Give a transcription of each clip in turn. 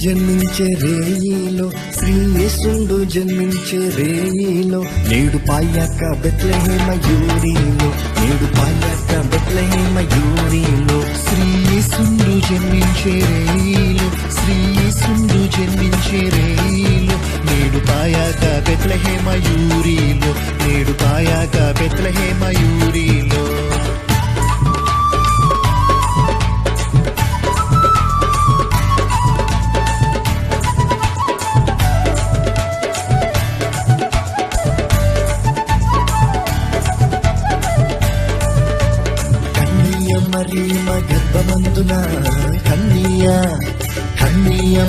జన్మించే రేయిలో, శ్రీ యేసుండు జన్మించే రేయిలో, నేడు పాయాక బెత్లెహేమ యూరిలో, నేడు పాయాక బెత్లెహేమ యూరిలో. శ్రీ యేసుండు జన్మించే రేయిలో, శ్రీ యేసుండు జన్మించే రేయిలో, నేడు పాయాక బెత్లెహేమ యూరిలో, నేడు పాయాక బెత్లెహేమ యూరిలో. మరియమ్మ గర్భమందున కన్య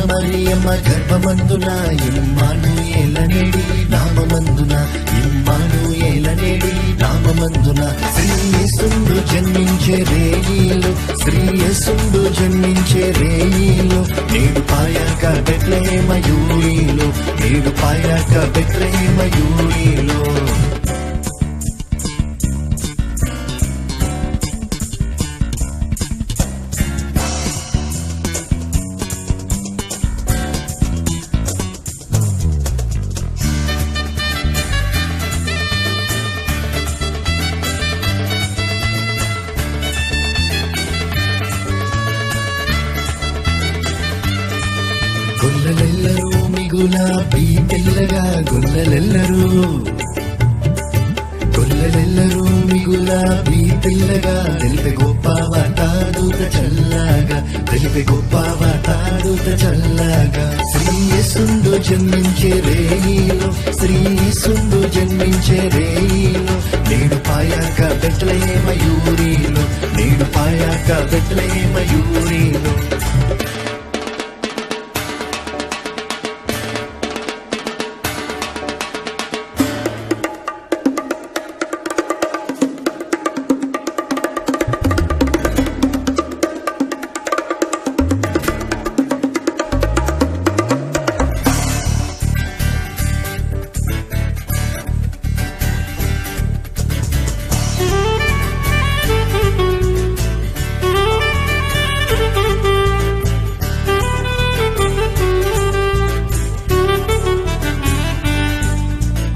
మరియమ్మ గర్భమందున ఇమ్మానుయేలనేడి నామమందున, ఇమ్మానుయేలనేడి నామమందున. శ్రీ యేసుండు జన్మించే రేయిలో, శ్రీ యేసుండు జన్మించే రేయిలో, నేడు పాయాక బెత్లెహేమ యూరిలో, నేడు పాయాక బెత్లెహేమ యూరిలో. గొల్లలెల్లరూ మిగులాబీ తెల్లగా, గొల్లలెల్లరూ మిగులాబీ తెల్లగా, తెలిపే గొప్ప వాటాడుత చల్లగా, తెలిపే గొప్ప వాటాడుత చల్లగా. శ్రీ యేసుండు జన్మించే రేయిలో, శ్రీ యేసుండు జన్మించే రేయిలో, నేడు పాయాక బెత్లెహేమ యూరిలో, నేడు పాయాక బెత్లెహేమ యూరిలో.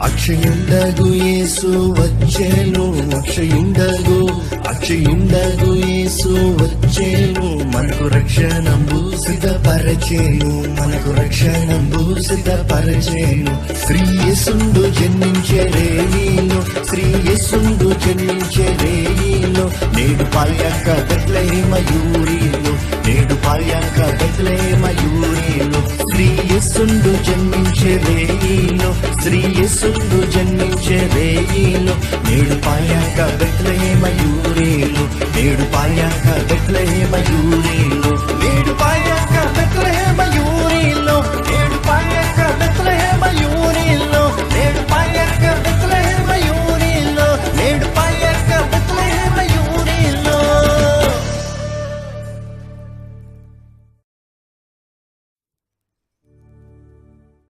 అక్షయుండగు యేసు వచ్చేను, అక్షయుండగు యేసు వచ్చేను, మనకు రక్షణంబు సిద్ధపరచేను, మనకు రక్షణంబు సిద్ధపరచేను. శ్రీ యేసుండు జన్మించే రేయిలో, శ్రీ యేసుండు జన్మించే రేయిలో, నేడు పాయాక బెత్లెహేమ యూరిలో, నేడు పాయాక బెత్లెహేమ యూరిలో. శ్రీ యేసుండు జన్మించే రేయిలో, శ్రీ యేసుండు జన్మించే రేయిలో, నేడు పాయాక బెత్లెహేమ యూరిలో, నేడు పాయాక బెత్లెహేమ యూరిలో, నేడు పాయాక బెత్లెహేమ